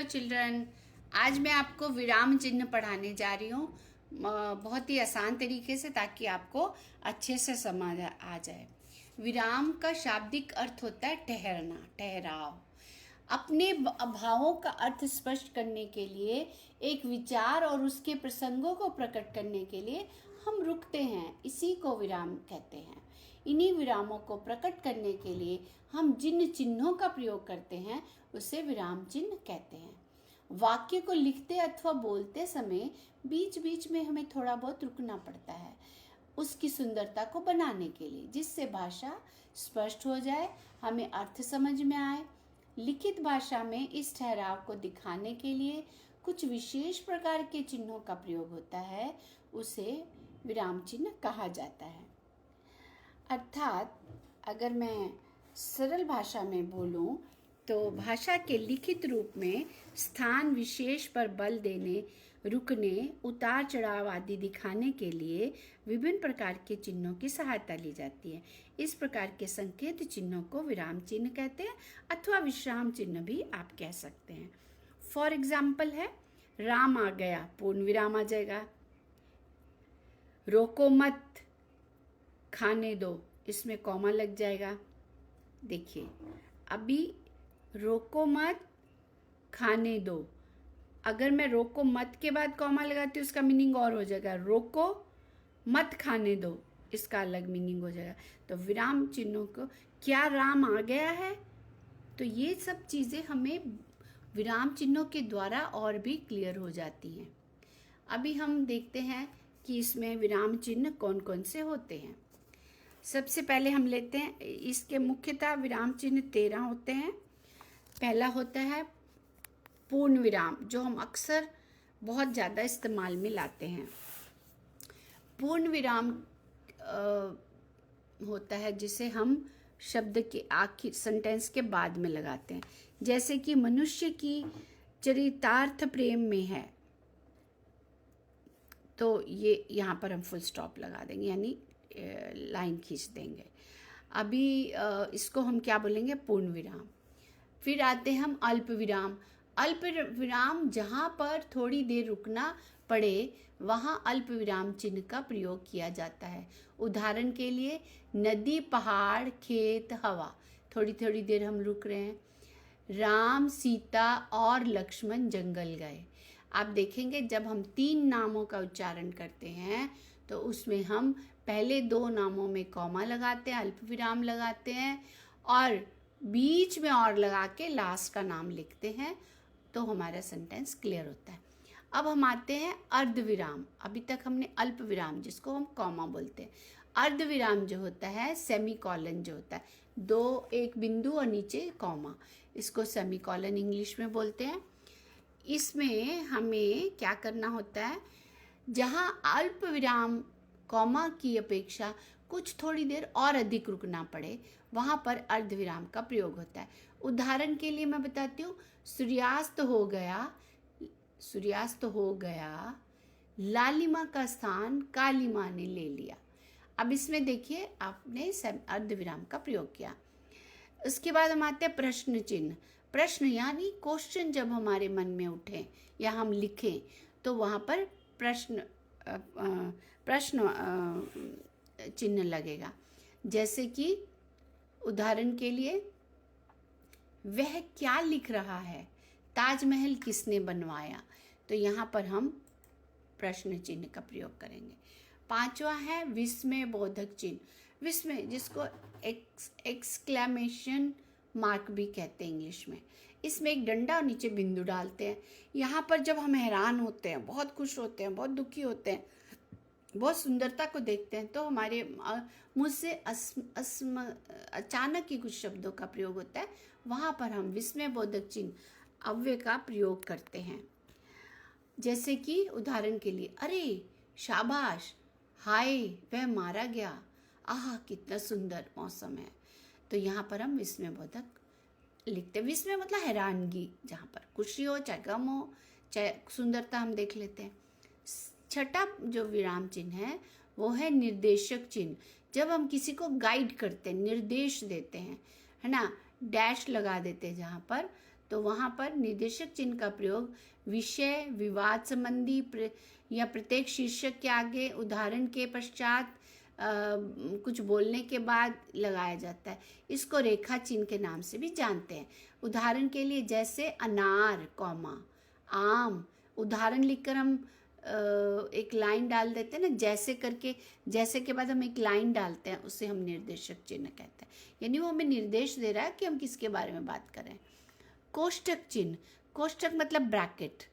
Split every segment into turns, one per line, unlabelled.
Children, आज मैं आपको विराम चिन्ह पढ़ाने जा रही हूँ बहुत ही आसान तरीके से, ताकि आपको अच्छे से समझ आ जाए। विराम का शाब्दिक अर्थ होता है ठहरना, ठहराव। अपने भावों का अर्थ स्पष्ट करने के लिए, एक विचार और उसके प्रसंगों को प्रकट करने के लिए हम रुकते हैं, इसी को विराम कहते हैं। इन्हीं विरामों को प्रकट करने के लिए हम जिन चिन्हों का प्रयोग करते हैं उसे विराम चिन्ह कहते हैं। वाक्य को लिखते अथवा बोलते समय बीच बीच में हमें थोड़ा बहुत रुकना पड़ता है, उसकी सुंदरता को बनाने के लिए, जिससे भाषा स्पष्ट हो जाए, हमें अर्थ समझ में आए। लिखित भाषा में इस ठहराव को दिखाने के लिए कुछ विशेष प्रकार के चिन्हों का प्रयोग होता है, उसे विराम चिन्ह कहा जाता है। अर्थात अगर मैं सरल भाषा में बोलूं तो भाषा के लिखित रूप में स्थान विशेष पर बल देने, रुकने, उतार चढ़ाव आदि दिखाने के लिए विभिन्न प्रकार के चिन्हों की सहायता ली जाती है। इस प्रकार के संकेत चिन्हों को विराम चिन्ह कहते हैं अथवा विश्राम चिन्ह भी आप कह सकते हैं। फॉर एग्जाम्पल है, राम आ गया, पूर्ण विराम आ जाएगा। रोको मत, खाने दो, इसमें कॉमा लग जाएगा। देखिए, अभी रोको मत, खाने दो, अगर मैं रोको मत के बाद कॉमा लगाती हूँ उसका मीनिंग और हो जाएगा। रोको मत, खाने दो, इसका अलग मीनिंग हो जाएगा। तो विराम चिन्हों को, क्या राम आ गया है, तो ये सब चीज़ें हमें विराम चिन्हों के द्वारा और भी क्लियर हो जाती हैं। अभी हम देखते हैं कि इसमें विराम चिन्ह कौन कौन से होते हैं। सबसे पहले हम लेते हैं, इसके मुख्यतः विराम चिन्ह 13 होते हैं। पहला होता है पूर्ण विराम, जो हम अक्सर बहुत ज़्यादा इस्तेमाल में लाते हैं। पूर्ण विराम होता है जिसे हम शब्द के आखिर, सेंटेंस के बाद में लगाते हैं। जैसे कि मनुष्य की चरितार्थ प्रेम में है, तो ये यहाँ पर हम फुल स्टॉप लगा देंगे, यानी लाइन खींच देंगे। अभी इसको हम क्या बोलेंगे, पूर्ण विराम। फिर आते हैं हम अल्प विराम। अल्प विराम, जहाँ पर थोड़ी देर रुकना पड़े वहाँ अल्प विराम चिन्ह का प्रयोग किया जाता है। उदाहरण के लिए, नदी, पहाड़, खेत, हवा, थोड़ी थोड़ी देर हम रुक रहे हैं। राम, सीता और लक्ष्मण जंगल गए। आप देखेंगे जब हम 3 नामों का उच्चारण करते हैं तो उसमें हम पहले 2 नामों में कॉमा लगाते हैं, अल्प विराम लगाते हैं, और बीच में और लगा के लास्ट का नाम लिखते हैं, तो हमारा सेंटेंस क्लियर होता है। अब हम आते हैं अर्ध विराम। अभी तक हमने अल्प विराम, जिसको हम कॉमा बोलते हैं। अर्ध विराम जो होता है, सेमी कॉलन जो होता है, 2 एक बिंदु और नीचे कॉमा, इसको सेमी कॉलन इंग्लिश में बोलते हैं। इसमें हमें क्या करना होता है, जहाँ अल्प विराम कॉमा की अपेक्षा कुछ थोड़ी देर और अधिक रुकना पड़े, वहाँ पर अर्ध विराम का प्रयोग होता है। उदाहरण के लिए मैं बताती हूँ, सूर्यास्त हो गया, सूर्यास्त हो गया, लालिमा का स्थान कालिमा ने ले लिया। अब इसमें देखिए आपने अर्ध विराम का प्रयोग किया। उसके बाद हम आते हैं प्रश्न चिन्ह। प्रश्न यानी क्वेश्चन जब हमारे मन में उठे या हम लिखें, तो वहाँ पर प्रश्न चिन्ह लगेगा। जैसे कि उदाहरण के लिए, वह क्या लिख रहा है, ताजमहल किसने बनवाया, तो यहाँ पर हम प्रश्न चिन्ह का प्रयोग करेंगे। 5वां है विस्मय बोधक चिन्ह। विस्मय, जिसको एक्सक्लेमेशन मार्क भी कहते हैं इंग्लिश में। इसमें एक डंडा और नीचे बिंदु डालते हैं। यहाँ पर जब हम हैरान होते हैं, बहुत खुश होते हैं, बहुत दुखी होते हैं, बहुत सुंदरता को देखते हैं, तो हमारे मुँह से अचानक ही कुछ शब्दों का प्रयोग होता है, वहाँ पर हम विस्मय बोधक चिन्ह अव्यय का प्रयोग करते हैं। जैसे कि उदाहरण के लिए, अरे शाबाश, हाय वह मारा गया, आह कितना सुंदर मौसम है, तो यहाँ पर हम विस्मय बोधक लिखते हैं। विस्मय मतलब हैरानगी, जहाँ पर खुशी हो, चाहे गम हो, चाहे सुंदरता हम देख लेते हैं। 6ठा जो विराम चिन्ह है वो है निर्देशक चिन्ह। जब हम किसी को गाइड करते हैं, निर्देश देते हैं, है ना, डैश लगा देते हैं जहाँ पर, तो वहाँ पर निर्देशक चिन्ह का प्रयोग विषय, विवाद संबंधी या प्रत्येक शीर्षक के आगे, उदाहरण के पश्चात, कुछ बोलने के बाद लगाया जाता है। इसको रेखा चिन्ह के नाम से भी जानते हैं। उदाहरण के लिए जैसे अनार, कॉमा, आम। उदाहरण लिखकर हम एक लाइन डाल देते हैं ना, जैसे करके, जैसे के बाद हम एक लाइन डालते हैं, उसे हम निर्देशक चिन्ह कहते हैं। यानी वो हमें निर्देश दे रहा है कि हम किसके बारे में बात करें। कोष्टक चिन्ह, कोष्टक मतलब ब्रैकेट,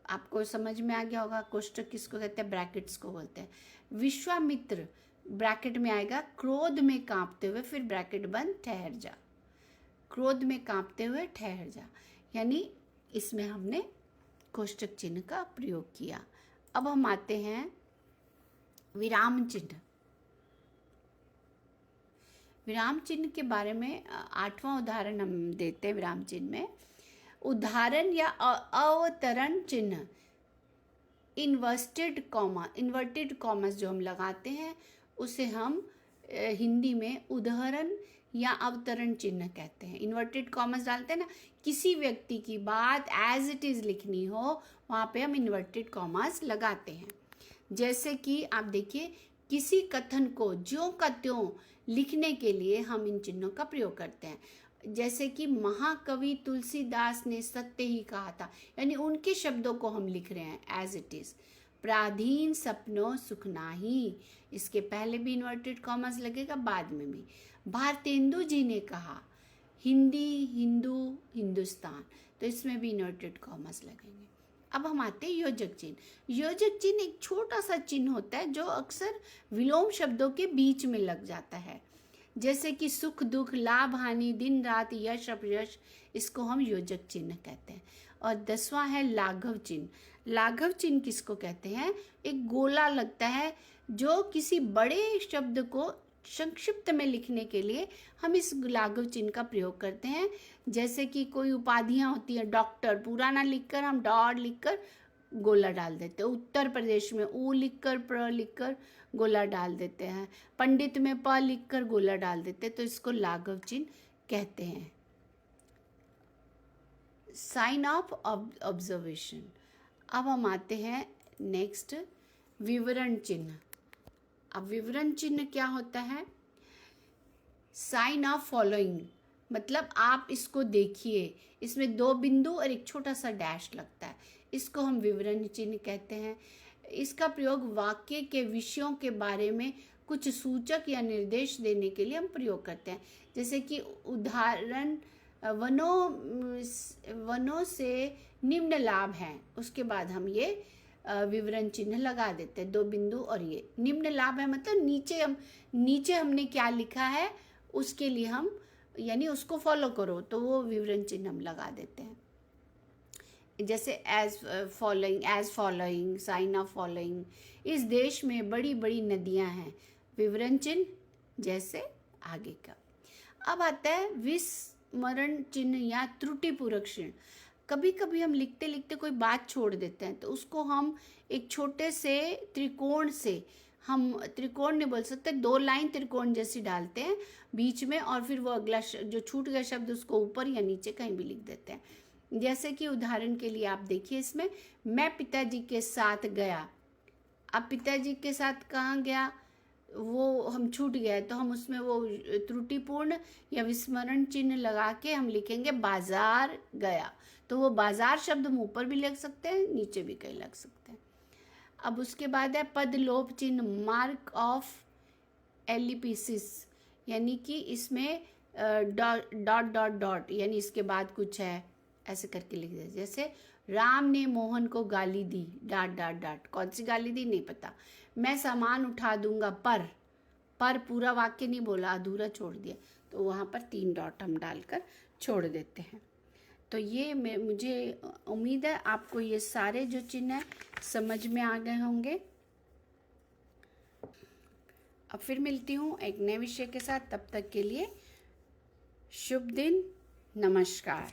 आपको समझ में आ गया होगा कोष्टक किसको कहते हैं, ब्रैकेट्स को बोलते हैं। विश्वामित्र ब्रैकेट में आएगा, क्रोध में कांपते हुए, फिर ब्रैकेट बंद, ठहर जा। क्रोध में कांपते हुए ठहर जा, यानी इसमें हमने कोष्टक चिन्ह का प्रयोग किया। अब हम आते हैं विराम चिन्ह। विराम चिन्ह के बारे में 8वां उदाहरण हम देते हैं विराम चिन्ह में। उदाहरण या अवतरण चिन्ह, इन्वर्टेड कॉमा, इन्वर्टेड कॉमस जो हम लगाते हैं उसे हम हिंदी में उदाहरण या अवतरण चिन्ह कहते हैं। इन्वर्टेड कॉमस डालते हैं ना, किसी व्यक्ति की बात एज इट इज़ लिखनी हो, वहाँ पे हम इन्वर्टेड कॉमस लगाते हैं। जैसे कि आप देखिए, किसी कथन को ज्यों का त्यों लिखने के लिए हम इन चिन्हों का प्रयोग करते हैं। जैसे कि महाकवि तुलसीदास ने सत्य ही कहा था, यानी उनके शब्दों को हम लिख रहे हैं एज इट इज़। प्राधीन सपनों सुख नाही, इसके पहले भी इन्वर्टेड कॉमस लगेगा, बाद में भी। भारतेंदु जी ने कहा, हिंदी, हिंदू, हिंदुस्तान, तो इसमें भी इन्वर्टेड कॉमस लगेंगे। अब हम आते हैं योजक चिन्ह। योजक चिन्ह एक छोटा सा चिन्ह होता है जो अक्सर विलोम शब्दों के बीच में लग जाता है। जैसे कि सुख दुख, लाभ हानि, दिन रात, यश अपयश, इसको हम योजक चिन्ह कहते हैं। और 10वां है लाघव चिन्ह। लाघव चिन्ह किसको कहते हैं, एक गोला लगता है जो किसी बड़े शब्द को संक्षिप्त में लिखने के लिए हम इस लाघव चिन्ह का प्रयोग करते हैं। जैसे कि कोई उपाधियां होती हैं, डॉक्टर, पूरा ना लिखकर हम डॉट लिखकर गोला डाल देते हैं। उत्तर प्रदेश में ऊ लिखकर, प्र लिखकर गोला डाल देते हैं। पंडित में प लिखकर गोला डाल देते हैं, तो इसको लाघव चिन्ह कहते हैं। Sign of observation. अब हम आते हैं नेक्स्ट, विवरण चिन्ह। अब विवरण चिन्ह क्या होता है, साइन ऑफ फॉलोइंग, मतलब आप इसको देखिए, इसमें 2 बिंदु और एक छोटा सा डैश लगता है, इसको हम विवरण चिन्ह कहते हैं। इसका प्रयोग वाक्य के विषयों के बारे में कुछ सूचक या निर्देश देने के लिए हम प्रयोग करते हैं। जैसे कि उदाहरण, वनों से निम्न लाभ हैं, उसके बाद हम ये विवरण चिन्ह लगा देते हैं, 2 बिंदु और ये निम्न लाभ है, मतलब नीचे हमने क्या लिखा है उसके लिए हम, यानी उसको फॉलो करो, तो वो विवरण चिन्ह हम लगा देते हैं। जैसे as following, sign of following. इस देश में बड़ी बड़ी नदियां हैं, विवरण चिन्ह जैसे आगे का। अब आता है विस्मरण चिन्ह या त्रुटिपूरक चिन्ह। कभी कभी हम लिखते लिखते कोई बात छोड़ देते हैं, तो उसको हम एक छोटे से त्रिकोण से, हम त्रिकोण नहीं बोल सकते, 2 लाइन त्रिकोण जैसी डालते हैं बीच में, और फिर वो अगला जो छूट गया शब्द उसको ऊपर या नीचे कहीं भी लिख देते हैं। जैसे कि उदाहरण के लिए आप देखिए, इसमें मैं पिताजी के साथ गया। अब पिताजी के साथ कहाँ गया, वो हम छूट गया, तो हम उसमें वो त्रुटिपूर्ण या विस्मरण चिन्ह लगा के हम लिखेंगे बाजार गया। तो वो बाजार शब्द हम ऊपर भी लिख सकते हैं, नीचे भी कहीं लग सकते हैं। अब उसके बाद है पद लोप चिन्ह, मार्क ऑफ एलिपिसिस, यानी कि इसमें डॉट डॉट डॉट, यानी इसके बाद कुछ है ऐसे करके लिख दे। जैसे राम ने मोहन को गाली दी, डाट डाट डाट, कौन सी गाली दी नहीं पता। मैं सामान उठा दूंगा, पर पूरा वाक्य नहीं बोला, अधूरा छोड़ दिया, तो वहाँ पर 3 डॉट हम डालकर छोड़ देते हैं। तो ये मुझे उम्मीद है आपको ये सारे जो चिन्ह हैं समझ में आ गए होंगे। अब फिर मिलती हूँ एक नए विषय के साथ, तब तक के लिए शुभ दिन, नमस्कार।